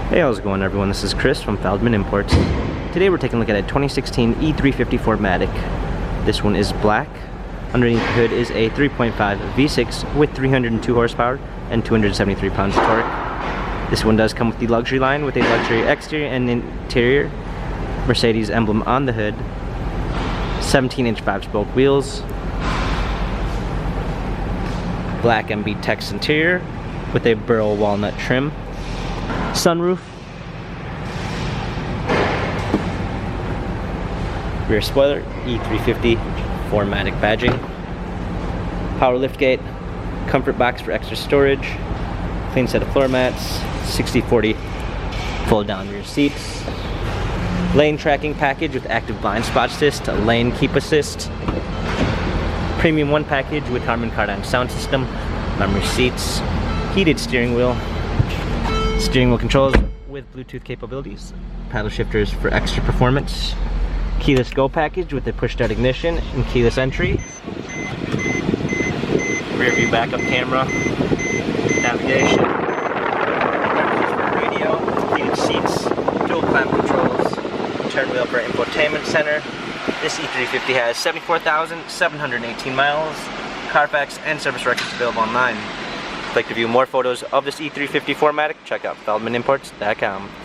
Hey, how's it going everyone? This is Chris from Feldmann Imports. Today we're taking a look at a 2016 E350 4MATIC. This one is black. Underneath the hood is a 3.5 V6 with 302 horsepower and 273 pounds of torque. This one does come with the luxury line with a luxury exterior and interior Mercedes emblem on the hood, 17-inch 5-spoke wheels, black MB text interior with a burl walnut trim, sunroof, rear spoiler, E350 4MATIC badging, power liftgate, comfort box for extra storage, clean set of floor mats, 60/40 fold down rear seats, lane tracking package with active blind spot assist, lane keep assist, premium 1 package with Harman Kardon sound system, memory seats, heated steering wheel controls with Bluetooth capabilities, paddle shifters for extra performance, keyless go package with a push start ignition and keyless entry, rear view backup camera, navigation, radio, heated seats, dual climate controls, turn wheel for infotainment center. This E350 has 74,718 miles, Carfax and service records available online. If you'd like to view more photos of this E350 4MATIC, check out feldmanimports.com.